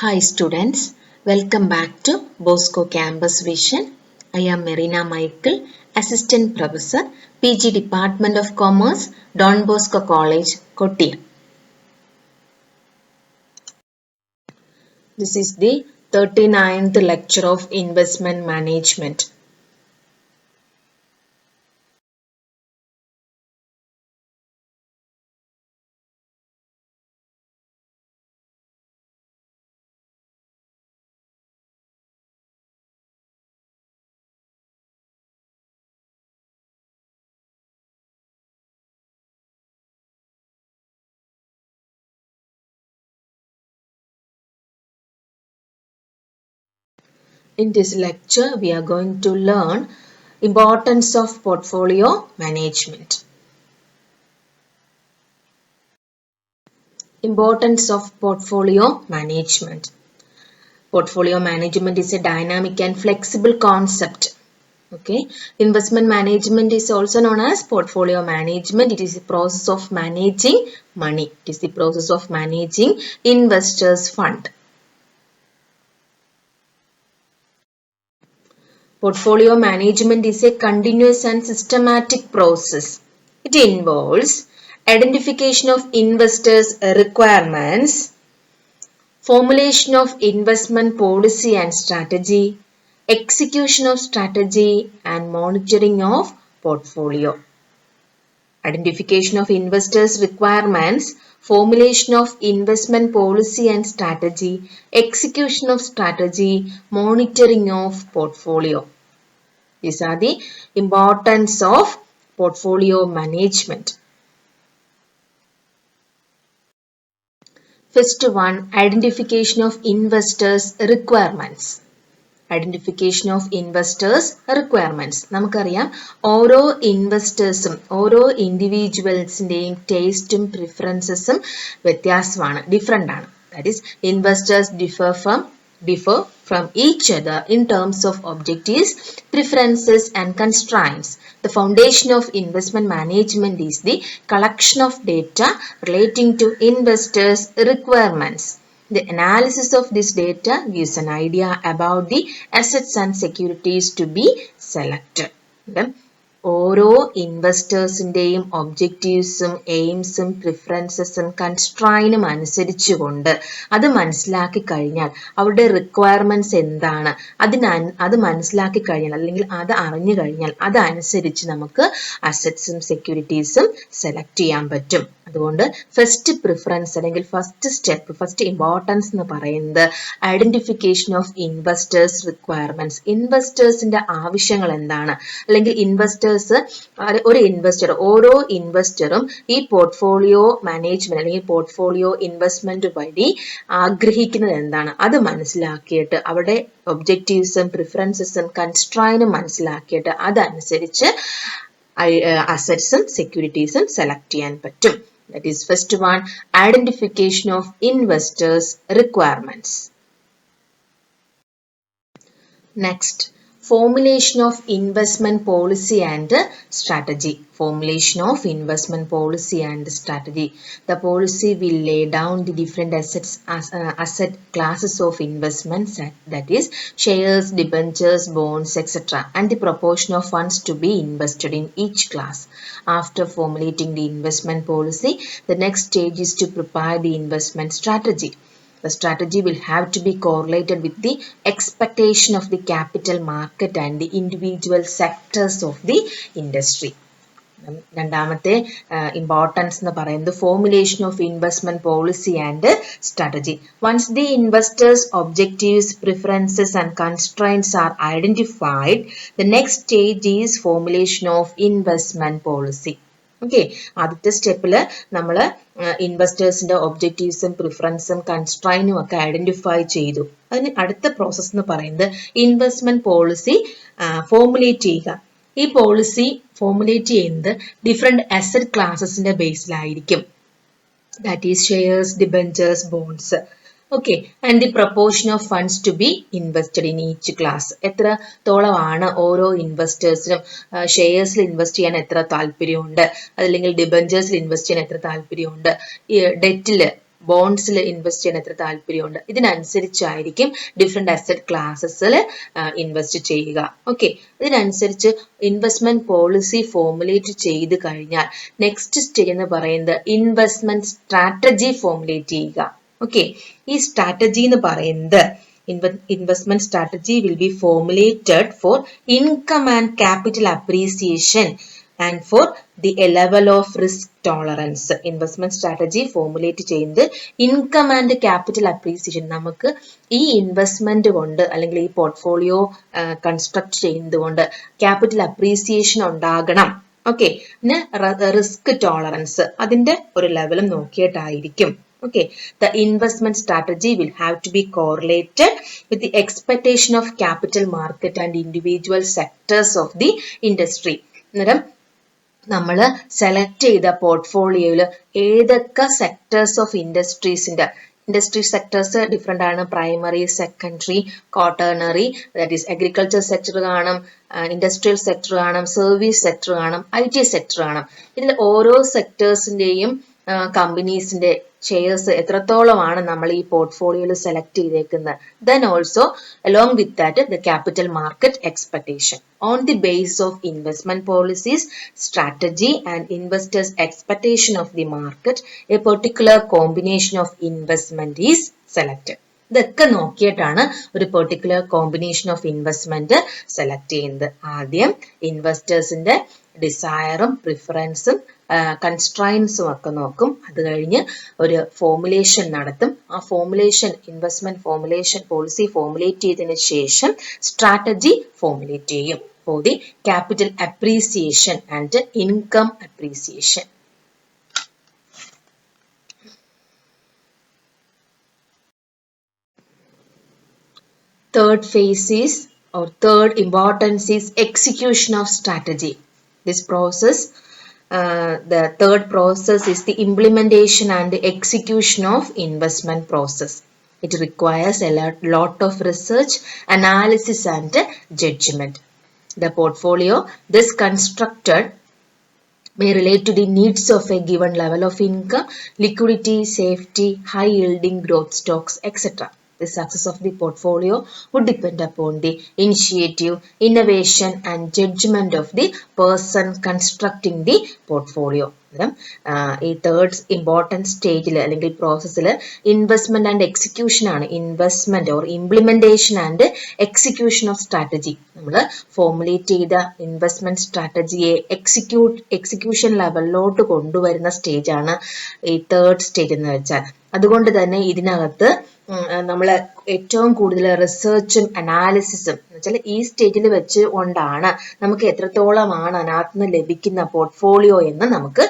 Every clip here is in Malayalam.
Hi students, welcome back to Bosco Campus Vision. I am Marina Michael, Assistant Professor, PG Department of Commerce, Don Bosco College, Kottayam. This is the 39th lecture of Investment Management. In this lecture, we are going to learn importance of portfolio management. Importance of portfolio management. Portfolio management is a dynamic and flexible concept. Okay, investment management is also known as portfolio management. It is the process of managing money. It is the process of managing investors' fund. Portfolio management is a continuous and systematic process. It involves identification of investors' requirements, formulation of investment policy and strategy, execution of strategy and monitoring of portfolio. Identification of investors' requirements, formulation of investment policy and strategy, execution of strategy, monitoring of portfolio. These are the importance of portfolio management. First one, identification of investors' requirements. Identification of investors' requirements. നമുക്കറിയാം ഓരോ ഇൻവെസ്റ്റേഴ്സും ഓരോ ഇൻഡിവിജ്വൽസിൻ്റെയും ടേസ്റ്റും പ്രിഫറൻസസും വ്യത്യാസമാണ്, ഡിഫറെൻ്റ് ആണ്. That is investors differ from each other in terms of objectives, preferences and constraints. The foundation of investment management is the collection of data relating to investors' requirements. The analysis of this data gives an idea about the assets and securities to be selected. ഓരോ ഇൻവെസ്റ്റേഴ്സിൻ്റെയും ഒബ്ജക്റ്റീവ്സും എയിംസും പ്രിഫറൻസസും കൺസ്ട്രൈനും അനുസരിച്ചുകൊണ്ട് അത് മനസ്സിലാക്കി കഴിഞ്ഞാൽ അവരുടെ റിക്വയർമെൻറ്റ്സ് എന്താണ് അത് മനസ്സിലാക്കി കഴിഞ്ഞാൽ അല്ലെങ്കിൽ അത് അറിഞ്ഞു കഴിഞ്ഞാൽ അതനുസരിച്ച് നമുക്ക് അസറ്റ്സും സെക്യൂരിറ്റീസും സെലക്ട് ചെയ്യാൻ പറ്റും. അതുകൊണ്ട് ഫസ്റ്റ് പ്രിഫറൻസ് അല്ലെങ്കിൽ ഫസ്റ്റ് ഇമ്പോർട്ടൻസ് എന്ന് പറയുന്നത് ഐഡന്റിഫിക്കേഷൻ ഓഫ് ഇൻവെസ്റ്റേഴ്സ് റിക്വയർമെന്റ്സ്. ഇൻവെസ്റ്റേഴ്സിന്റെ ആവശ്യങ്ങൾ എന്താണ്, അല്ലെങ്കിൽ ഓരോ ഇൻവെസ്റ്ററും ഈ പോർട്ട്ഫോളിയോ മാനേജ്മെന്റ് അല്ലെങ്കിൽ പോർട്ട്ഫോളിയോ ഇൻവെസ്റ്റ്മെന്റ് വഴി ആഗ്രഹിക്കുന്നത് എന്താണ് അത് മനസ്സിലാക്കിയിട്ട് അവരുടെ ഒബ്ജക്റ്റീവ്സും പ്രിഫറൻസസും കൺസ്ട്രൈനും മനസ്സിലാക്കിയിട്ട് അതനുസരിച്ച് അസറ്റ്സും സെക്യൂരിറ്റീസും സെലക്ട് ചെയ്യാൻ പറ്റും. That is first one, identification of investors' requirements. Next, formulation of investment policy and strategy. Formulation of investment policy and strategy. The policy will lay down the different asset classes of investments, that is shares, debentures, bonds, etc. and the proportion of funds to be invested in each class. After formulating the investment policy, the next stage is to prepare the investment strategy. The strategy will have to be correlated with the expectation of the capital market and the individual sectors of the industry. രണ്ടാമത്തെ ഇമ്പോർട്ടൻസ് എന്ന് പറയുന്നത് formulation of investment policy and strategy. Once the investors objectives, preferences and constraints are identified, the next stage is formulation of investment policy. Okay, ആദ്യത്തെ സ്റ്റെപ്പിൽ നമ്മൾ ഇൻവെസ്റ്റേഴ്സിന്റെ ഒബ്ജക്റ്റീവ്സും പ്രിഫറൻസും കൺസ്ട്രൈനും ഒക്കെ ഐഡന്റിഫൈ ചെയ്തു. അതിന് അടുത്ത പ്രോസസ്സ് എന്ന് പറയുന്നത് ഇൻവെസ്റ്റ്മെന്റ് പോളിസി ഫോർമുലേറ്റ് ചെയ്യുക. ഈ പോളിസി ഫോർമുലേറ്റ് ചെയ്യുന്നത് ഡിഫറെന്റ് അസറ്റ് ക്ലാസസിന്റെ ബേസിലായിരിക്കും. That is shares, debentures, bonds. Okay, and the proportion of funds to be invested in each class. എത്രത്തോളമാണ് ഓരോ ഇൻവെസ്റ്റേഴ്സിനും ഷെയർസിൽ ഇൻവെസ്റ്റ് ചെയ്യാൻ എത്ര താല്പര്യമുണ്ട്, അതല്ലെങ്കിൽ ഡിബെഞ്ചേഴ്സിൽ ഇൻവെസ്റ്റ് ചെയ്യാൻ എത്ര താല്പര്യമുണ്ട്, ഡെറ്റിൽ ബോണ്ട്സിൽ ഇൻവെസ്റ്റ് ചെയ്യാൻ എത്ര താല്പര്യമുണ്ട്, ഇതിനനുസരിച്ചായിരിക്കും ഡിഫറെന്റ് അസറ്റ് ക്ലാസ്സസിൽ ഇൻവെസ്റ്റ് ചെയ്യുക. ഓക്കെ, ഇതിനനുസരിച്ച് ഇൻവെസ്റ്റ്മെന്റ് പോളിസി ഫോർമുലേറ്റ് ചെയ്ത് കഴിഞ്ഞാൽ നെക്സ്റ്റ് സ്റ്റേജ് എന്ന് പറയുന്നത് ഇൻവെസ്റ്റ്മെന്റ് സ്ട്രാറ്റജി ഫോർമുലേറ്റ് ചെയ്യുക. ഓക്കെ, ഈ സ്ട്രാറ്റജി എന്ന് പറയുന്നത് investment strategy will be formulated for income and capital appreciation and for the level of risk tolerance. Investment strategy formulate ചെയ്യുന്നത് income and capital appreciation. നമുക്ക് ഈ ഇൻവെസ്റ്റ്മെന്റ് കൊണ്ട് അല്ലെങ്കിൽ ഈ പോർട്ട്ഫോളിയോ കൺസ്ട്രക്ട് ചെയ്യുന്നത് കൊണ്ട് ക്യാപിറ്റൽ അപ്രീസിയേഷൻ ഉണ്ടാകണം. ഓക്കെ, പിന്നെ റിസ്ക് ടോളറൻസ് അതിന്റെ ഒരു ലെവലും നോക്കിയിട്ടായിരിക്കും. Okay, the investment strategy will have to be correlated with the expectation of capital market and individual sectors of the industry. അന്നേരം നമ്മൾ സെലക്ട് ചെയ്ത പോർട്ട്ഫോളിയോയിൽ ഏതൊക്കെ sectors of industry sectors different ആണ്. Primary, secondary, quaternary, that is agriculture sector കാണും, ഇൻഡസ്ട്രിയൽ സെക്ടർ കാണും, സർവീസ് സെക്ടർ കാണും, IT സെക്ടർ കാണും. ഇതിൽ ഓരോ സെക്ടേഴ്സിൻ്റെയും കമ്പനീസിന്റെ ഷെയർസ് എത്രത്തോളമാണ് നമ്മൾ ഈ പോർട്ട്ഫോളിയോയിൽ സെലക്ട് ചെയ്തേക്കുന്നത്. Then also along with that the capital market expectation. On the base of investment policies, strategy and investors expectation of the market, a particular combination of investment is selected. ഇതൊക്കെ നോക്കിയിട്ടാണ് ഒരു particular combination of investment select ചെയ്യുന്നത്. ആദ്യം ഇൻവെസ്റ്റേഴ്സിന്റെ ഡിസയറും പ്രിഫറൻസും കൺസ്ട്രൈൻസും ഒക്കെ നോക്കും. അത് കഴിഞ്ഞ് ഒരു ഫോർമുലേഷൻ നടത്തും. ആ formulation investment formulation policy formulate ചെയ്തതിന് ശേഷം സ്ട്രാറ്റജി ഫോർമുലേറ്റ് ചെയ്യും for the capital appreciation and income appreciation. Third phase is, or third importance is execution of strategy. This process, the third process is the implementation and execution of investment process. It requires a lot of research, analysis and judgment. The portfolio thus constructed may relate to the needs of a given level of income, liquidity, safety, high yielding growth stocks, etc. The success of the portfolio would depend upon the initiative, innovation and judgment of the person constructing the portfolio. ഈ തേർഡ് ഇമ്പോർട്ടൻറ്റ് സ്റ്റേജിൽ അല്ലെങ്കിൽ പ്രോസസ്സിൽ ഇൻവെസ്റ്റ്മെന്റ് ആൻഡ് എക്സിക്യൂഷൻ ആണ്. Investment or implementation and execution of strategy. നമ്മൾ ഫോർമുലേറ്റ് ചെയ്ത ഇൻവെസ്റ്റ്മെന്റ് സ്ട്രാറ്റജിയെ എക്സിക്യൂഷൻ ലെവലിലോട്ട് കൊണ്ടുവരുന്ന സ്റ്റേജാണ് ഈ തേർഡ് സ്റ്റേജ് എന്ന് വെച്ചാൽ. അതുകൊണ്ട് തന്നെ ഇതിനകത്ത് നമ്മൾ ഏറ്റവും കൂടുതൽ റിസർച്ചും അനാലിസിസും എന്ന് വെച്ചാൽ ഈ സ്റ്റേജിൽ വെച്ച് കൊണ്ടാണ് നമുക്ക് എത്രത്തോളമാണ് അതിനകത്ത് നിന്ന് ലഭിക്കുന്ന പോർട്ട്ഫോളിയോ എന്ന് നമുക്ക്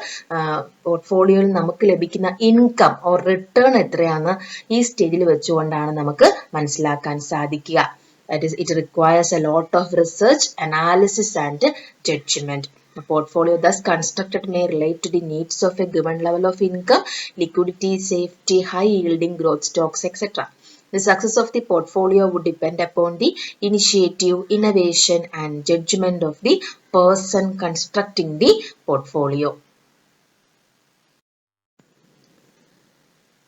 പോർട്ട്ഫോളിയോയിൽ നമുക്ക് ലഭിക്കുന്ന ഇൻകം ഓർ റിട്ടേൺ എത്രയാണെന്ന് ഈ സ്റ്റേജിൽ വെച്ചുകൊണ്ടാണ് നമുക്ക് മനസ്സിലാക്കാൻ സാധിക്കുക. That is, it requires a lot of research, analysis and judgment. The portfolio thus constructed may relate to the needs of a given level of income, liquidity, safety, high yielding growth stocks, etc. The success of the portfolio would depend upon the initiative, innovation and judgment of the person constructing the portfolio.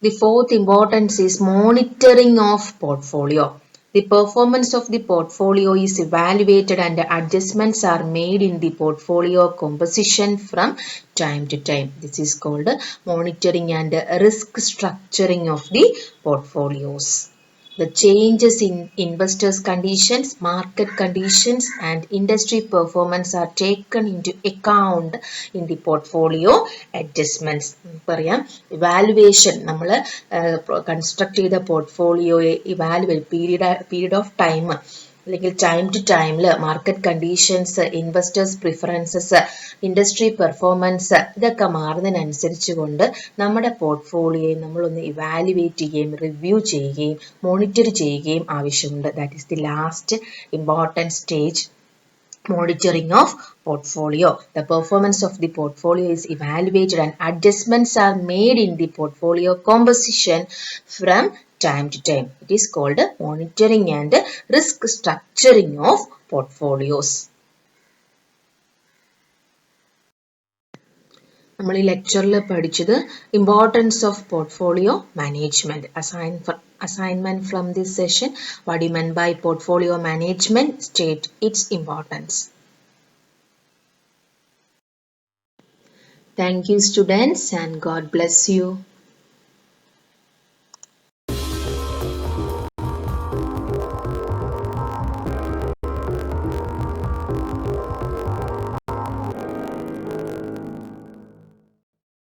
The fourth importance is monitoring of portfolio. The performance of the portfolio is evaluated and adjustments are made in the portfolio composition from time to time. This is called monitoring and risk structuring of the portfolios. The changes in investors' conditions, market conditions and industry performance are taken into account in the portfolio adjustments. പറയാം evaluation നമ്മൾ കൺസ്ട്രക്ട് ചെയ്ത പോർട്ട്ഫോളിയോയെ ഇവാലുവേറ്റ് പീരീഡ് ഓഫ് ടൈം അല്ലെങ്കിൽ ടൈം ടു ടൈമിൽ market conditions, investors preferences, industry performance ഇതൊക്കെ മാറുന്നതിനനുസരിച്ച് കൊണ്ട് നമ്മുടെ പോർട്ട്ഫോളിയോയെ നമ്മളൊന്ന് ഇവാലുവേറ്റ് ചെയ്യുകയും റിവ്യൂ ചെയ്യുകയും മോണിറ്റർ ചെയ്യുകയും ആവശ്യമുണ്ട്. That is the last important stage, monitoring of portfolio. The performance of the portfolio is evaluated and adjustments are made in the portfolio composition from time to time. It is called monitoring and risk structuring of portfolios. നമ്മൾ ഈ ലെക്ചറിൽ പഠിച്ചത് importance of portfolio management. Assignment from this session. What you meant by portfolio management? State its importance. Thank you students and God bless you.